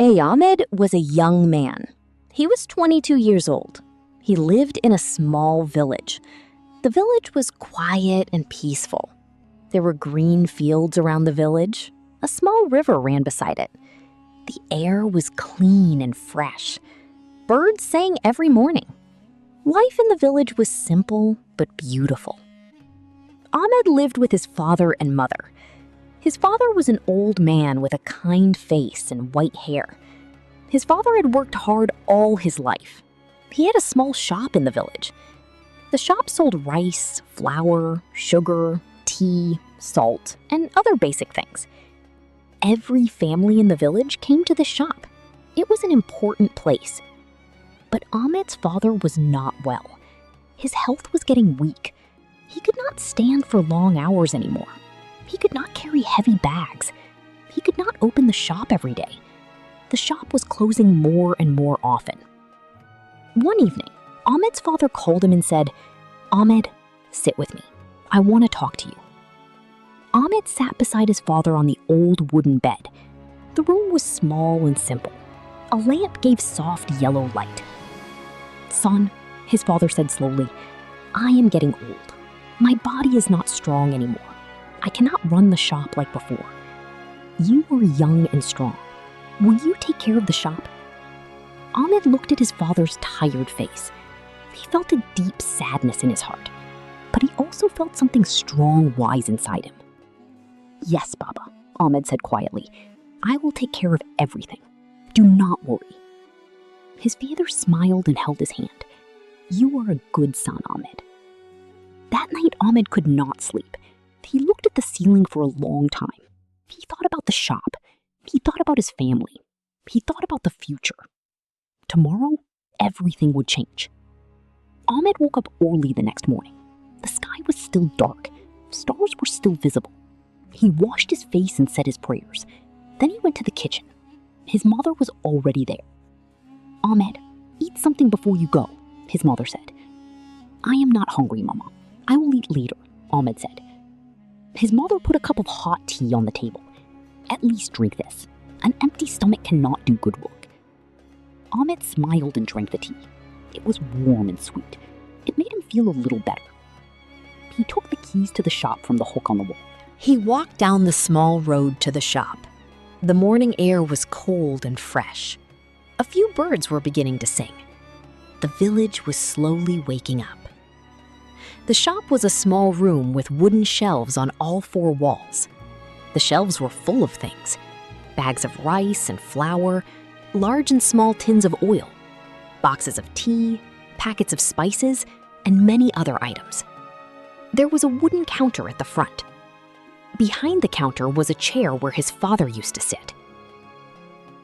Ahmed was a young man. He was 22 years old. He lived in a small village. The village was quiet and peaceful. There were green fields around the village. A small river ran beside it. The air was clean and fresh. Birds sang every morning. Life in the village was simple but beautiful. Ahmed lived with his father and mother. His father was an old man with a kind face and white hair. His father had worked hard all his life. He had a small shop in the village. The shop sold rice, flour, sugar, tea, salt, and other basic things. Every family in the village came to the shop. It was an important place. But Ahmed's father was not well. His health was getting weak. He could not stand for long hours anymore. He could not carry heavy bags. He could not open the shop every day. The shop was closing more and more often. One evening, Ahmed's father called him and said, "Ahmed, sit with me. I want to talk to you." Ahmed sat beside his father on the old wooden bed. The room was small and simple. A lamp gave soft yellow light. "Son," his father said slowly, "I am getting old. My body is not strong anymore. I cannot run the shop like before. You are young and strong. Will you take care of the shop?" Ahmed looked at his father's tired face. He felt a deep sadness in his heart, but he also felt something strong rise inside him. "Yes, Baba," Ahmed said quietly. "I will take care of everything. Do not worry." His father smiled and held his hand. "You are a good son, Ahmed." That night, Ahmed could not sleep. He looked at the ceiling for a long time. He thought about the shop. He thought about his family. He thought about the future. Tomorrow, everything would change. Ahmed woke up early the next morning. The sky was still dark. Stars were still visible. He washed his face and said his prayers. Then he went to the kitchen. His mother was already there. "Ahmed, eat something before you go," his mother said. "I am not hungry, Mama. I will eat later," Ahmed said. His mother put a cup of hot tea on the table. "At least drink this. An empty stomach cannot do good work." Ahmed smiled and drank the tea. It was warm and sweet. It made him feel a little better. He took the keys to the shop from the hook on the wall. He walked down the small road to the shop. The morning air was cold and fresh. A few birds were beginning to sing. The village was slowly waking up. The shop was a small room with wooden shelves on all four walls. The shelves were full of things: bags of rice and flour, large and small tins of oil, boxes of tea, packets of spices, and many other items. There was a wooden counter at the front. Behind the counter was a chair where his father used to sit.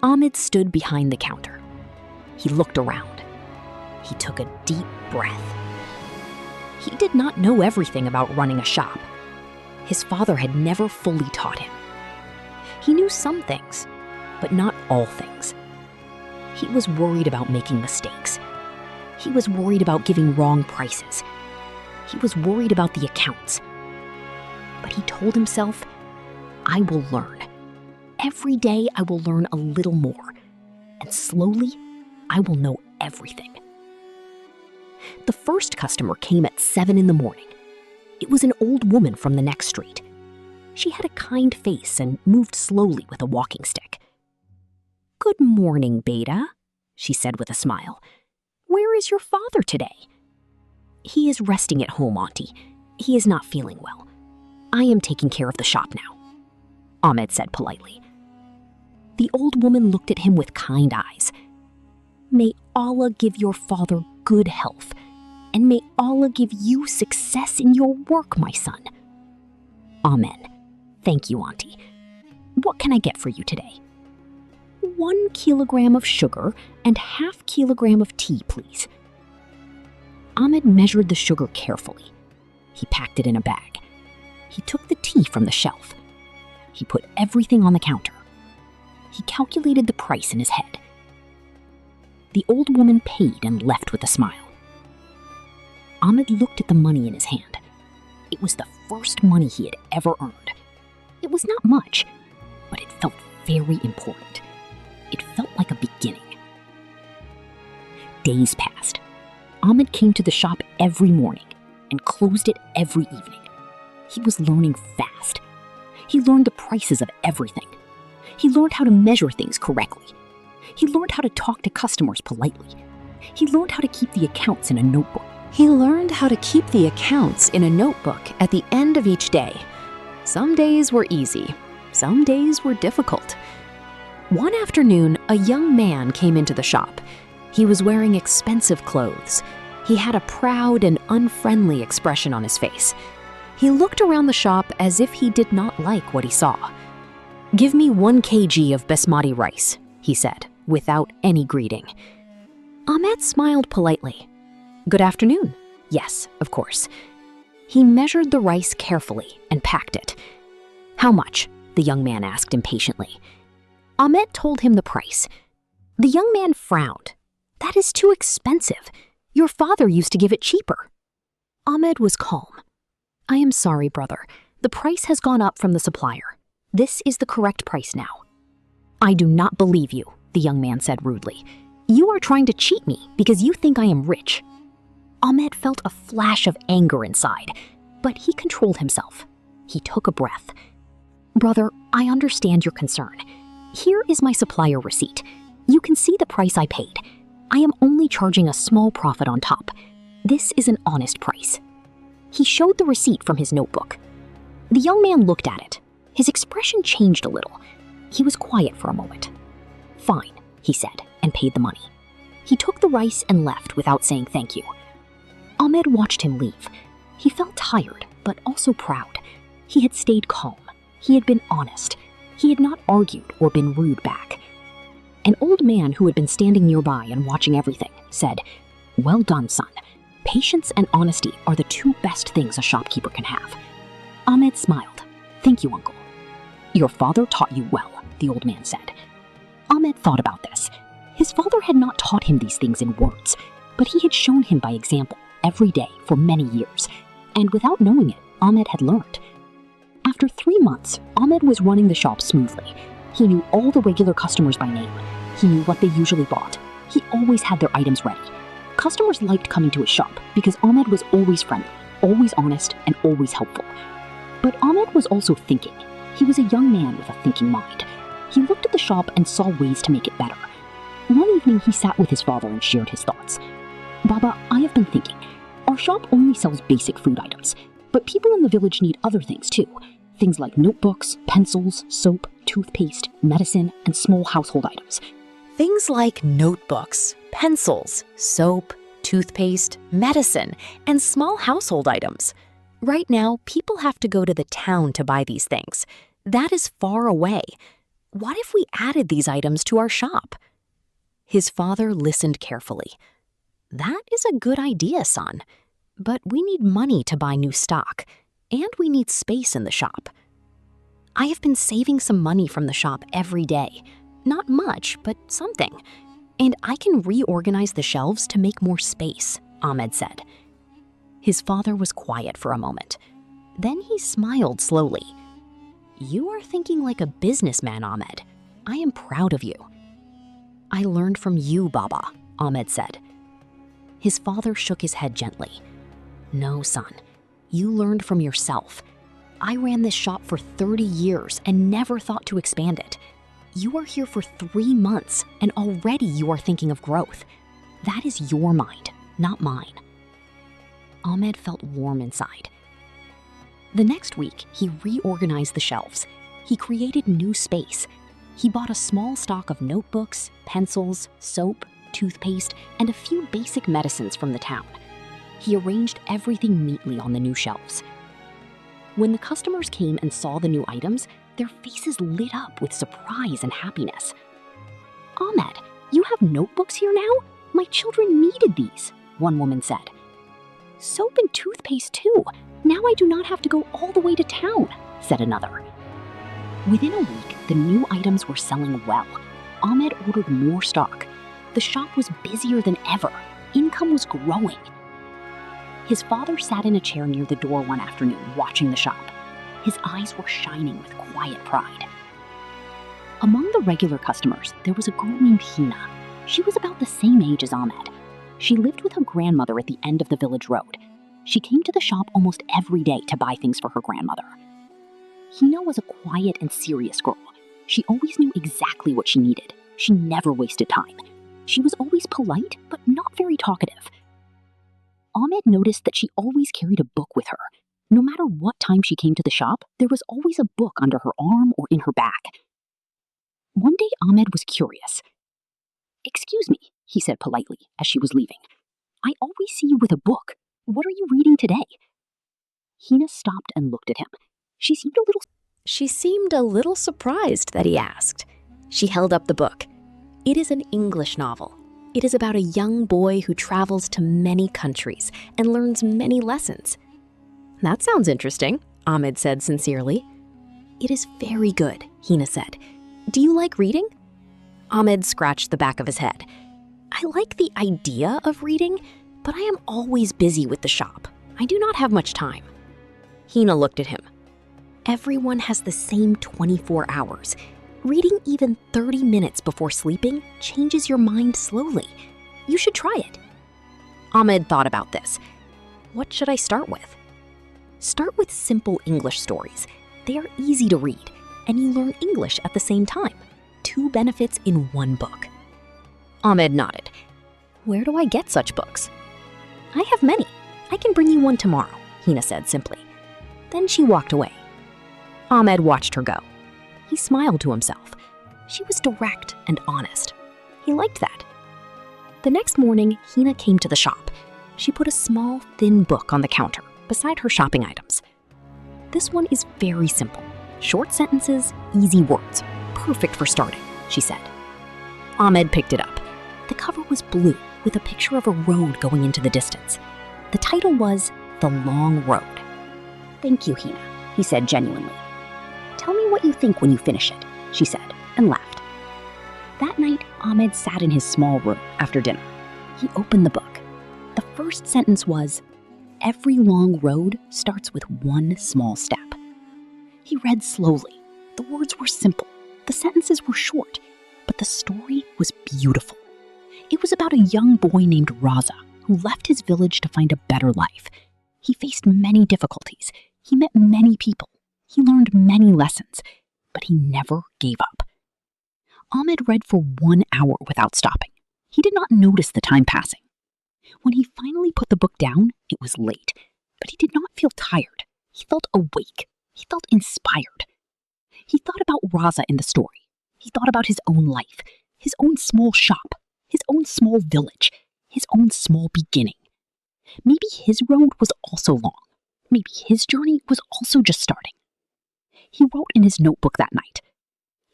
Ahmed stood behind the counter. He looked around. He took a deep breath. He did not know everything about running a shop. His father had never fully taught him. He knew some things, but not all things. He was worried about making mistakes. He was worried about giving wrong prices. He was worried about the accounts. But he told himself, "I will learn. Every day I will learn a little more, and slowly I will know everything." The first customer came at 7 in the morning. It was an old woman from the next street. She had a kind face and moved slowly with a walking stick. "Good morning, Beta," she said with a smile. "Where is your father today?" "He is resting at home, Auntie. He is not feeling well. I am taking care of the shop now," Ahmed said politely. The old woman looked at him with kind eyes. "May Allah give your father good health, and may Allah give you success in your work, my son." "Amen. Thank you, Auntie. What can I get for you today?" 1 kilogram of sugar and ½ kilogram of tea, please." Ahmed measured the sugar carefully. He packed it in a bag. He took the tea from the shelf. He put everything on the counter. He calculated the price in his head. The old woman paid and left with a smile. Ahmed looked at the money in his hand. It was the first money he had ever earned. It was not much, but it felt very important. It felt like a beginning. Days passed. Ahmed came to the shop every morning and closed it every evening. He was learning fast. He learned the prices of everything. He learned how to measure things correctly. He learned how to talk to customers politely. He learned how to keep the accounts in a notebook. At the end of each day. Some days were easy. Some days were difficult. One afternoon, a young man came into the shop. He was wearing expensive clothes. He had a proud and unfriendly expression on his face. He looked around the shop as if he did not like what he saw. "Give me 1 kg of basmati rice," he said, without any greeting. Ahmed smiled politely. "Good afternoon." "Yes, of course." He measured the rice carefully and packed it. "How much?" the young man asked impatiently. Ahmed told him the price. The young man frowned. "That is too expensive. Your father used to give it cheaper." Ahmed was calm. "I am sorry, brother. The price has gone up from the supplier. This is the correct price now." "I do not believe you," the young man said rudely. "You are trying to cheat me because you think I am rich." Ahmed felt a flash of anger inside, but he controlled himself. He took a breath. "Brother, I understand your concern. Here is my supplier receipt. You can see the price I paid. I am only charging a small profit on top. This is an honest price." He showed the receipt from his notebook. The young man looked at it. His expression changed a little. He was quiet for a moment. "Fine," he said, and paid the money. He took the rice and left without saying thank you. Ahmed watched him leave. He felt tired, but also proud. He had stayed calm. He had been honest. He had not argued or been rude back. An old man who had been standing nearby and watching everything said, "Well done, son. Patience and honesty are the 2 best things a shopkeeper can have." Ahmed smiled. "Thank you, uncle." "Your father taught you well," the old man said. Ahmed thought about this. His father had not taught him these things in words, but he had shown him by example every day for many years, and without knowing it, Ahmed had learned. After 3 months, Ahmed was running the shop smoothly. He knew all the regular customers by name. He knew what they usually bought. He always had their items ready. Customers liked coming to his shop because Ahmed was always friendly, always honest, and always helpful. But Ahmed was also thinking. He was a young man with a thinking mind. He looked at the shop and saw ways to make it better. One evening, he sat with his father and shared his thoughts. "Baba, I have been thinking. Our shop only sells basic food items, but people in the village need other things too. Things like notebooks, pencils, soap, toothpaste, medicine, and small household items." Things like notebooks, pencils, soap, toothpaste, medicine, and small household items. Right now, people have to go to the town to buy these things. That is far away. What if we added these items to our shop? His father listened carefully. "That is a good idea, son. But we need money to buy new stock, and we need space in the shop. I have been saving some money from the shop every day. Not much, but something. And I can reorganize the shelves to make more space," Ahmed said. His father was quiet for a moment. Then he smiled slowly. "You are thinking like a businessman, Ahmed. I am proud of you." "I learned from you, Baba," Ahmed said. His father shook his head gently. "No, son. You learned from yourself. I ran this shop for 30 years and never thought to expand it. You are here for 3 months and already you are thinking of growth. That is your mind, not mine." Ahmed felt warm inside. The next week, he reorganized the shelves. He created new space. He bought a small stock of notebooks, pencils, soap, toothpaste, and a few basic medicines from the town. He arranged everything neatly on the new shelves. When the customers came and saw the new items, their faces lit up with surprise and happiness. "Ahmed, you have notebooks here now? My children needed these," one woman said. "Soap and toothpaste too. Now I do not have to go all the way to town," said another. Within a week, the new items were selling well. Ahmed ordered more stock. The shop was busier than ever. Income was growing. His father sat in a chair near the door one afternoon, watching the shop. His eyes were shining with quiet pride. Among the regular customers, there was a girl named Hina. She was about the same age as Ahmed. She lived with her grandmother at the end of the village road. She came to the shop almost every day to buy things for her grandmother. Hina was a quiet and serious girl. She always knew exactly what she needed. She never wasted time. She was always polite, but not very talkative. Ahmed noticed that she always carried a book with her. No matter what time she came to the shop, there was always a book under her arm or in her bag. One day, Ahmed was curious. "Excuse me," he said politely as she was leaving. "I always see you with a book. What are you reading today?" Hina stopped and looked at him. She seemed a little surprised that he asked. She held up the book. It is an English novel. It is about a young boy who travels to many countries and learns many lessons. "That sounds interesting," Ahmed said sincerely. "It is very good," Hina said. "Do you like reading?" Ahmed scratched the back of his head. "I like the idea of reading, but I am always busy with the shop. I do not have much time." Hina looked at him. "Everyone has the same 24 hours. Reading even 30 minutes before sleeping changes your mind slowly. You should try it." Ahmed thought about this. "What should I start with?" "Start with simple English stories. They are easy to read, and you learn English at the same time. 2 benefits in one book." Ahmed nodded. "Where do I get such books?" "I have many. I can bring you one tomorrow," Hina said simply. Then she walked away. Ahmed watched her go. He smiled to himself. She was direct and honest. He liked that. The next morning, Hina came to the shop. She put a small, thin book on the counter beside her shopping items. "This one is very simple. Short sentences, easy words. Perfect for starting," she said. Ahmed picked it up. The cover was blue with a picture of a road going into the distance. The title was The Long Road. "Thank you, Hina," he said genuinely. "Tell me what you think when you finish it," she said, and laughed. That night, Ahmed sat in his small room after dinner. He opened the book. The first sentence was, "Every long road starts with one small step." He read slowly. The words were simple. The sentences were short, but the story was beautiful. It was about a young boy named Raza who left his village to find a better life. He faced many difficulties. He met many people. He learned many lessons, but he never gave up. Ahmed read for 1 hour without stopping. He did not notice the time passing. When he finally put the book down, it was late, but he did not feel tired. He felt awake. He felt inspired. He thought about Raza in the story. He thought about his own life, his own small shop, his own small village, his own small beginning. Maybe his road was also long. Maybe his journey was also just starting. He wrote in his notebook that night,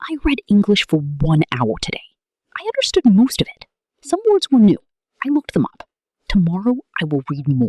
"I read English for 1 hour today. I understood most of it. Some words were new. I looked them up. Tomorrow I will read more."